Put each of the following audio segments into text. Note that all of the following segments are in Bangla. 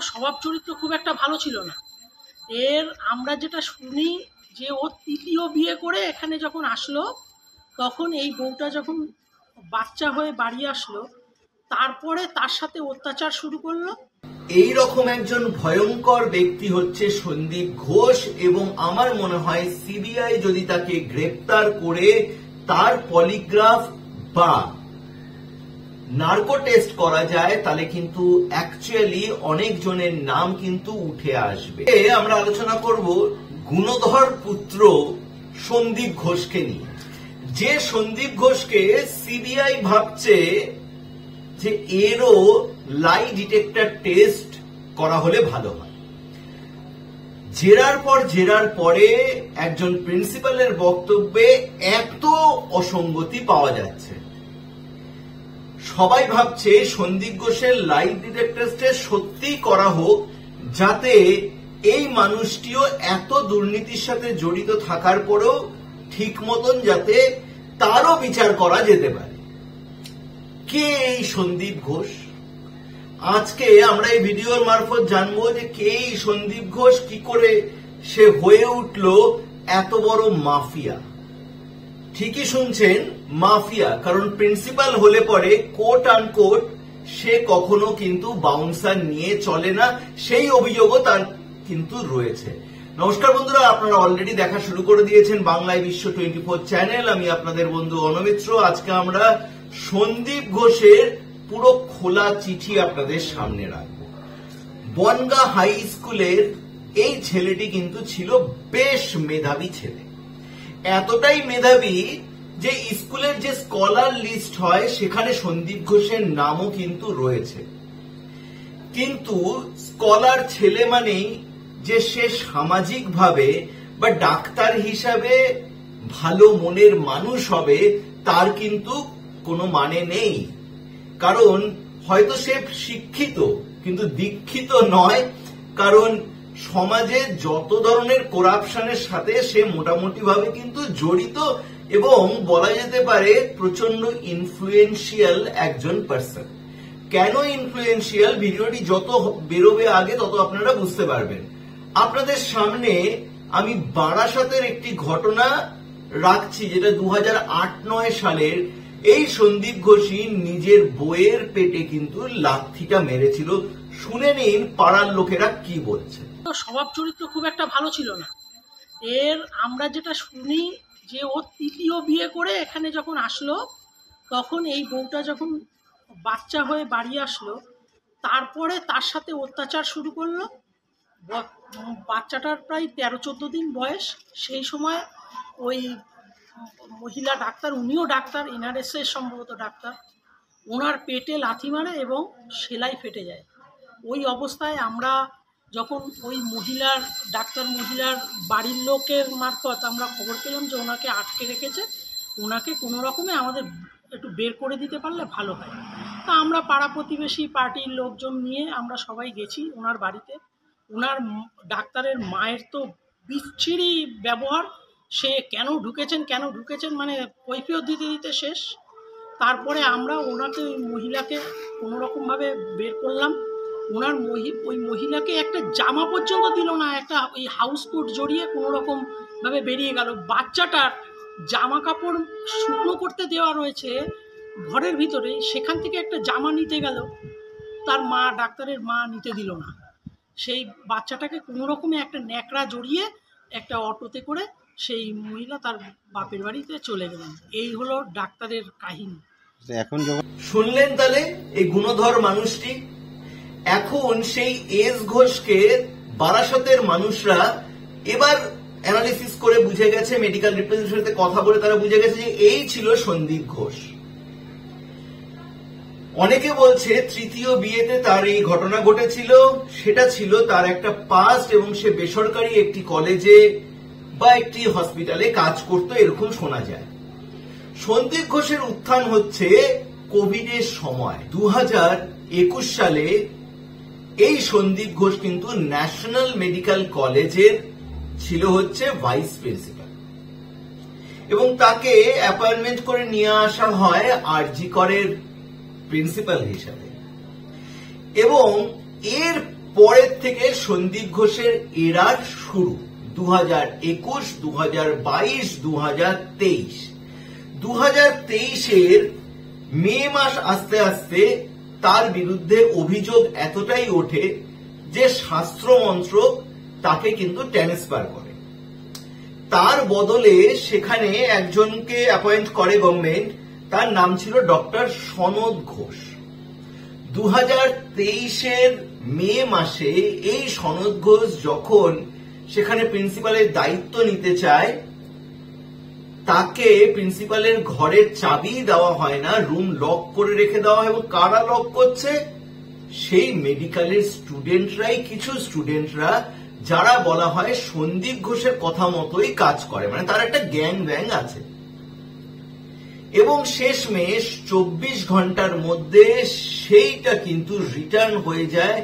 স্বভাব চরিত্র খুব একটা ভালো ছিল না। এর আমরা যেটা শুনি যে ও তৃতীয় বিয়ে করে এখানে যখন আসলো, তখন এই বউটা যখন বাচ্চা হয়ে বাড়ি আসলো, তারপরে তার সাথে অত্যাচার শুরু করলো। এই রকম একজন ভয়ঙ্কর ব্যক্তি হচ্ছে সন্দীপ ঘোষ, এবং আমার মনে হয় সিবিআই যদি তাকে গ্রেপ্তার করে তার পলিগ্রাফ বা নার্কো টেস্ট করা যায়, তাহলে কিন্তু অ্যাকচুয়ালি অনেক জনের নাম কিন্তু উঠে আসবে। আমরা আলোচনা করব গুণধর পুত্র সন্দীপ ঘোষকে নিয়ে, যে সন্দীপ ঘোষকে সিবিআই ভাবছে যে এরও লাই ডিটেক্টর টেস্ট করা হলে ভালো হয়। জেরার পরে একজন প্রিন্সিপালের বক্তব্যে এত অসঙ্গতি পাওয়া যাচ্ছে, সবাই ভাবছে সন্দীপ ঘোষের লাই ডিটেক্টর টেস্ট সত্যিই করা হোক, যাতে এই মানুষটিও এত দুর্নীতির সাথে জড়িত থাকার পরেও ঠিক মতন যাতে তারও বিচার করা যেতে পারে। কে এই সন্দীপ ঘোষ? আজকে আমরা এই ভিডিওর মারফত জানবো যে কে এই সন্দীপ ঘোষ, কি করে সে হয়ে উঠল এত বড় মাফিয়া। ঠিকই শুনছেন, মাফিয়া। কারণ প্রিন্সিপাল হলে পরে কোট আনকোট সে কখনো কিন্তু বাউন্সার নিয়ে চলে না, সেই অভিযোগও তার কিন্তু রয়েছে। নমস্কার বন্ধুরা, আপনারা অলরেডি দেখা শুরু করে দিয়েছেন বাংলায় বিশ্ব 24 চ্যানেল। আমি আপনাদের বন্ধু অনমিত্র। আজকে আমরা সন্দীপ ঘোষের পুরো খোলা চিঠি আপনাদের সামনে রাখবো। বনগাঁ হাই স্কুলের এই ছেলেটি কিন্তু ছিল বেশ মেধাবী ছেলে, এতটাই মেধাবী যে স্কুলের যে স্কলার লিস্ট হয় সেখানে সন্দীপ ঘোষের নামও কিন্তু রয়েছে। কিন্তু স্কলার ছেলে মানেই যে সে সামাজিকভাবে বা ডাক্তার হিসাবে ভালো মনের মানুষ হবে, তার কিন্তু কোনো মানে নেই। কারণ হয়তো সে শিক্ষিত কিন্তু দীক্ষিত নয়, কারণ সমাজে যত ধরনের করাপশনের সাথে সে মোটামুটি ভাবে কিন্তু জড়িত, এবং বলা যেতে পারে প্রচন্ড ইনফ্লুয়েন্সিয়াল একজন পার্সন। কেন ইনফ্লুয়েন্সিয়াল, ভিডিওটি যত বেরোবে আগে তত আপনারা বুঝতে পারবেন। আপনাদের সামনে আমি বারাসাতের একটি ঘটনা রাখছি, যেটা 2008-09 সালের। এই সন্দীপ ঘোষই নিজের বইয়ের পেটে কিন্তু লাথিটা মেরেছিল। শুনে নিন পাড়ার লোকেরা কি বলছে। স্বভাব চরিত্র খুব একটা ভালো ছিল না। এর আমরা যেটা শুনি যে ও তৃতীয় বিয়ে করে এখানে যখন আসলো, তখন এই বউটা যখন বাচ্চা হয়ে বাড়ি আসলো, তারপরে তার সাথে অত্যাচার শুরু করলো। বাচ্চাটার প্রায় 13-14 দিন বয়স। সেই সময় ওই মহিলা ডাক্তার, উনিও ডাক্তার, এনআরএসের সম্ভবত ডাক্তার, ওনার পেটে লাথি মারে এবং সেলাই ফেটে যায়। ওই অবস্থায় আমরা যখন ওই মহিলার বাড়ির লোকের মারফত আমরা খবর পেলাম যে ওনাকে আটকে রেখেছে, ওনাকে কোনো রকমে আমাদের একটু বের করে দিতে পারলে ভালো হয়। তা আমরা পাড়া প্রতিবেশী পার্টির লোকজন নিয়ে আমরা সবাই গেছি ওনার বাড়িতে। ওনার ডাক্তারের মায়ের তো বিচ্ছিরি ব্যবহার, সে কেন ঢুকেছেন মানে কৈফিয়ত দিতে শেষ। তারপরে আমরা ওনাকে, ওই মহিলাকে কোনোরকমভাবে বের করলাম। ওই মহিলাকে একটা জামা পর্যন্ত দিল না, একটা ওই হাউস কোট জড়িয়ে কোনোরকমভাবে বেরিয়ে গেল। বাচ্চাটার জামা কাপড় শুকনো করতে দেওয়া রয়েছে ঘরের ভিতরে, সেখান থেকে একটা জামা নিতে গেল, তার মা, ডাক্তারের মা নিতে দিল না। সেই বাচ্চাটাকে কোনোরকমে একটা ন্যাকড়া জড়িয়ে একটা অটোতে করে সেই মহিলা তার বাপের বাড়িতে চলে গেলেন। এই হলো ডাক্তারের কাহিনী। এখন শুনলেন তাহলে এই গুণধর মানুষটি। এখন সেই এস ঘোষকে বারাসতের মানুষরা এবার অ্যানালিসিস করে বুঝে গেছে, মেডিকেল রিপ্রেজেন্টেটিভের সাথে কথা বলে তারা বুঝে গেছে যে এই ছিল সন্দীপ ঘোষ। অনেকে বলছে তৃতীয় বিয়েতে তার এই ঘটনা ঘটেছিল, সেটা ছিল তার একটা পাস্ট, এবং সে বেসরকারি একটি কলেজে বা একটি হসপিটালে কাজ করতো, এরকম শোনা যায়। সন্দীপ ঘোষের উত্থান হচ্ছে কোভিডের সময়। 2021 সালে এই সন্দীপ ঘোষ কিন্তু ন্যাশনাল মেডিকেল কলেজের ছিল হচ্ছে ভাইস প্রিন্সিপাল, এবং তাকে অ্যাপয়েন্টমেন্ট করে নিয়ে আসা হয় আরজি করের প্রিন্সিপাল হিসাবে। এবং এর পরের থেকে সন্দীপ ঘোষের এরার শুরু 2021, 2022, 2023। 2023-এর মে মাস আসতে আসতে তার বিরুদ্ধে অভিযোগ এতটাই ওঠে যে স্বাস্থ্য মন্ত্রক তাকে কিন্তু ট্রান্সফার করে। তার বদলে সেখানে একজনকে অ্যাপয়েন্ট করে গভর্নমেন্ট, তার নাম ছিল ডক্টর সনদ ঘোষ। 2023-এর মে মাসে এই সনদ ঘোষ যখন সেখানে প্রিন্সিপালের দায়িত্ব নিতে চায়, তাকে প্রিন্সিপালের ঘরের চাবি দেওয়া হয় না, রুম লক করে রেখে দেওয়া হয়। এবং কারা লক করছে? সেই মেডিকেলের স্টুডেন্টরাই, কিছু স্টুডেন্টরা যারা বলা হয় সন্দীপ ঘোষের কথা মতোই কাজ করে, মানে তার একটা গ্যাং ব্যাং আছে। এবং শেষমেশ 24 ঘন্টার মধ্যে সেইটা কিন্তু রিটার্ন হয়ে যায়,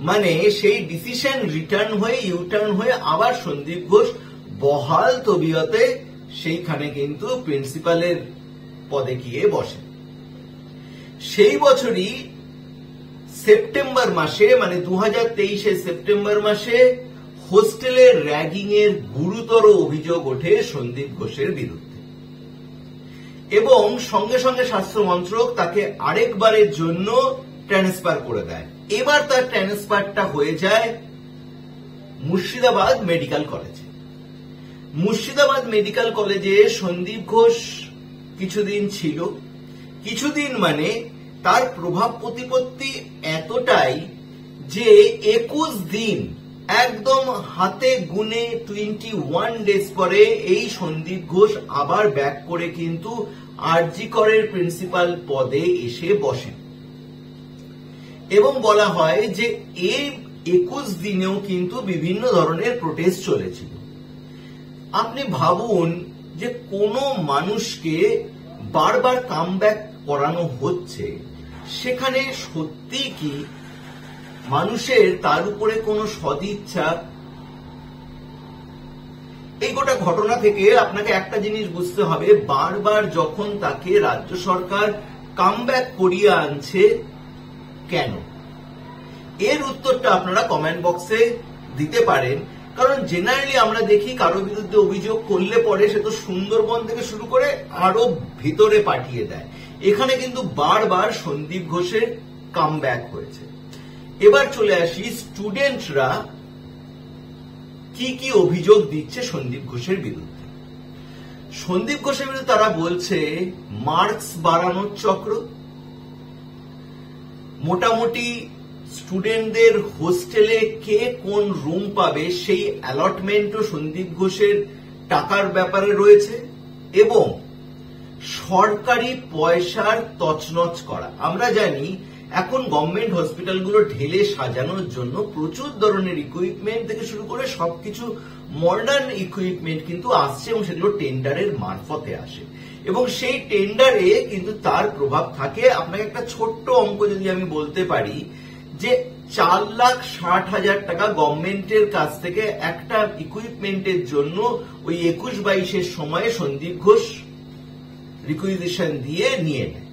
মানে সেই ডিসিশন রিটার্ন হয়ে ইউটার্ন হয়ে আবার সন্দীপ ঘোষ বহাল তবিয়তে সেইখানে কিন্তু প্রিন্সিপালের পদে গিয়ে বসে। সেই বছরই সেপ্টেম্বর মাসে, মানে 2023-এর সেপ্টেম্বর মাসে হোস্টেলের র্যাগিং এর গুরুতর অভিযোগ ওঠে সন্দীপ ঘোষের বিরুদ্ধে এবং সঙ্গে সঙ্গে স্বাস্থ্য মন্ত্রক তাকে আরেকবারের জন্য ট্রান্সফার করে দেয়। এবার তার ট্রান্সফারটা হয়ে যায় মুর্শিদাবাদ মেডিকেল কলেজে। মুর্শিদাবাদ মেডিকেল কলেজে সন্দীপ ঘোষ কিছুদিন ছিল, কিছুদিন মানে তার প্রভাব প্রতিপত্তি এতটাই যে 21 দিন, একদম হাতে গুনে 21 ডেজ পরে এই সন্দীপ ঘোষ আবার ব্যাক করে কিন্তু আরজি করের প্রিন্সিপাল পদে এসে বসেন। এবং বলা হয় যে এই 21 দিনেও কিন্তু বিভিন্ন ধরনের প্রোটেস্ট চলেছিল। আপনি ভাবুন যে কোনো মানুষকে বারবার কামব্যাক করানো হচ্ছে, সেখানে সত্যি কি মানুষের তার উপরে কোনো সদিচ্ছা? এই গোটা ঘটনা থেকে আপনাকে একটা জিনিস বুঝতে হবে, বারবার যখন তাকে রাজ্য সরকার কামব্যাক করিয়ে আনছে কেন? এর উত্তরটা আপনারা কমেন্ট বক্সে দিতে পারেন। কারণ জেনারেলি আমরা দেখি কারো বিরুদ্ধে অভিযোগ করলে পরে সে তো সুন্দরবন থেকে শুরু করে আরো ভিতরে পাঠিয়ে দেয়। এখানে কিন্তু বারবার সন্দীপ ঘোষের কামব্যাক হয়েছে। এবার চলে আসি স্টুডেন্টরা কি কি অভিযোগ দিচ্ছে সন্দীপ ঘোষের বিরুদ্ধে। সন্দীপ ঘোষের বিরুদ্ধে তারা বলছে মার্কস বাড়ানোর চক্র, মোটামুটি স্টুডেন্টদের হোস্টেলে কে কোন রুম পাবে সেই অ্যালটমেন্টও সন্দীপ ঘোষের টাকার ব্যাপারে রয়েছে, এবং সরকারি পয়সার তছনছ করা। আমরা জানি এখন গভর্নমেন্ট হসপিটালগুলো ঢেলে সাজানোর জন্য প্রচুর ধরনের ইকুইপমেন্ট থেকে শুরু করে সবকিছু মডার্ন ইকুইপমেন্ট কিন্তু আসছে এবং সেগুলো টেন্ডারের মারফতে আসে এবং সেই টেন্ডারে কিন্তু তার প্রভাব থাকে। আপনাকে একটা ছোট্ট অঙ্ক যদি আমি বলতে পারি যে 4,60,000 টাকা গভর্নমেন্টের কাছ থেকে একটা ইকুইপমেন্টের জন্য ওই 21-22-এর সময়ে সন্দীপ ঘোষ রিকুইজিশন দিয়ে নিয়ে নেয়।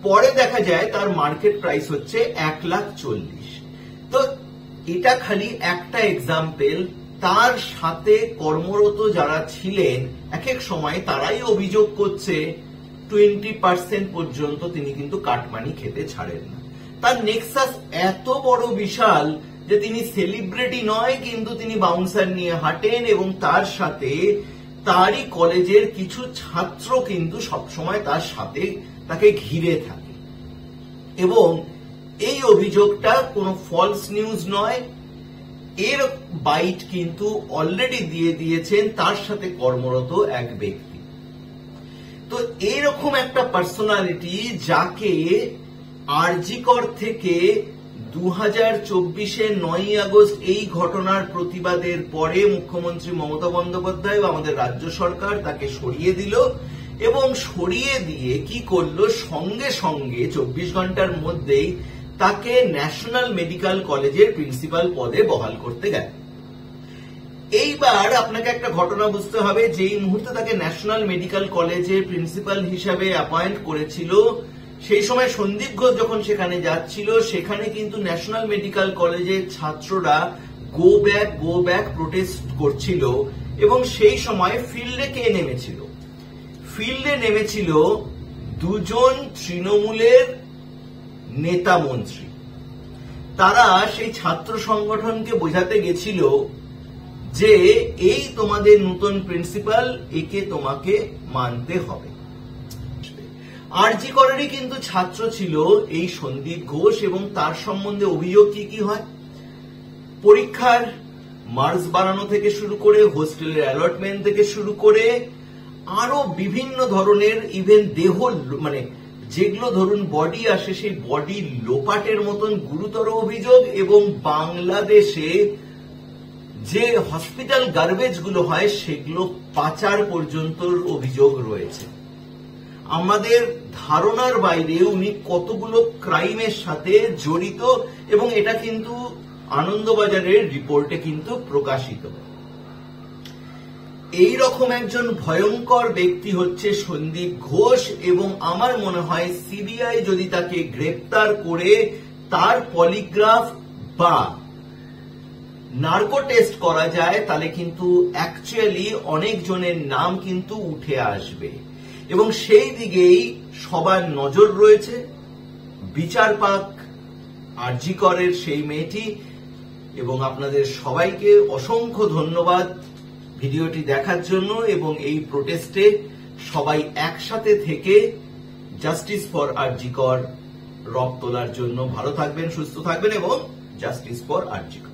পরে দেখা যায় তার মার্কেট প্রাইস হচ্ছে 1,40,000। তো এটা খালি একটা এক্সাম্পল। তার সাথে কর্মরত যারা ছিলেন এক এক সময় তারাই অভিযোগ করছে 20% পর্যন্ত তিনি কিন্তু কাটমানি খেতে ছাড়েন না। তার নেক্সাস এত বড় বিশাল যে তিনি সেলিব্রিটি নয়, কিন্তু তিনি বাউন্সার নিয়ে হাঁটেন এবং তার সাথে তারই কলেজের কিছু ছাত্র কিন্তু সবসময় তার সাথে তাকে ঘিরে থাকে। এবং এই অভিযোগটা কোনো ফলস নিউজ নয়, এর বাইট কিন্তু অলরেডি দিয়ে দিয়েছেন তার সাথে কর্মরত এক ব্যক্তি। তো এরকম একটা পার্সোনালিটি যাকে আরজি কর থেকে 2024-এর 9ই আগস্ট এই ঘটনার প্রতিবাদের পরে মুখ্যমন্ত্রী মমতা বন্দ্যোপাধ্যায় বা আমাদের রাজ্য সরকার তাকে সরিয়ে দিল এবং সরিয়ে দিয়ে কি করলো, সঙ্গে সঙ্গে 24 ঘন্টার মধ্যেই তাকে ন্যাশনাল মেডিকেল কলেজের প্রিন্সিপাল পদে বহাল করতে গেল। এইবার আপনাকে একটা ঘটনা বুঝতে হবে, যেই মুহূর্তে তাকে ন্যাশনাল মেডিকেল কলেজের প্রিন্সিপাল হিসাবে অ্যাপয়েন্ট করেছিল সেই সময় সন্দীপ ঘোষ যখন সেখানে যাচ্ছিল, সেখানে কিন্তু ন্যাশনাল মেডিকেল কলেজের ছাত্ররা গো ব্যাক প্রোটেস্ট করছিল এবং সেই সময় ফিল্ডে কে নেমেছিল? ফিল্ডে নেমেছিল দুজন তৃণমূলের নেতা মন্ত্রী। তারা সেই ছাত্র সংগঠনকে বোঝাতে গেছিল যে এই তোমাদের নতুন প্রিন্সিপাল, একে তোমাকে মানতে হবে। আরজি করেরই কিন্তু ছাত্র ছিল এই সন্দীপ ঘোষ এবং তার সম্বন্ধে অভিযোগ কি হয়? পরীক্ষার মার্কস বাড়ানো থেকে শুরু করে, হোস্টেলের অ্যালটমেন্ট থেকে শুরু করে আরো বিভিন্ন ধরনের, ইভেন দেহ মানে যেগুলো ধরুন বডি আসে, সেই বডি লোপাটের মতন গুরুতর অভিযোগ, এবং বাংলাদেশে যে হসপিটাল গার্বেজ গুলো হয় সেগুলো পাচার পর্যন্ত অভিযোগ রয়েছে। আমাদের ধারণার বাইরে উনি কতগুলো ক্রাইমের সাথে জড়িত, এবং এটা কিন্তু আনন্দবাজারের রিপোর্টে কিন্তু প্রকাশিত। এই রকম একজন ভয়ঙ্কর ব্যক্তি হচ্ছে সন্দীপ ঘোষ, এবং আমার মনে হয় সিবিআই যদি তাকে গ্রেপ্তার করে তার পলিগ্রাফ বা নার্কো টেস্ট করা যায়, তাহলে কিন্তু অ্যাকচুয়ালি অনেক জনের নাম কিন্তু উঠে আসবে, এবং সেই দিকেই সবার নজর রয়েছে। বিচার পাক আরজি করের সেই মেয়েটি, এবং আপনাদের সবাইকে অসংখ্য ধন্যবাদ ভিডিওটি দেখার জন্য, এবং এই প্রোটেস্টে সবাই একসাথে থেকে জাস্টিস ফর আরজি কর রব তোলার জন্য। ভালো থাকবেন, সুস্থ থাকবেন, এবং জাস্টিস ফর আরজি কর।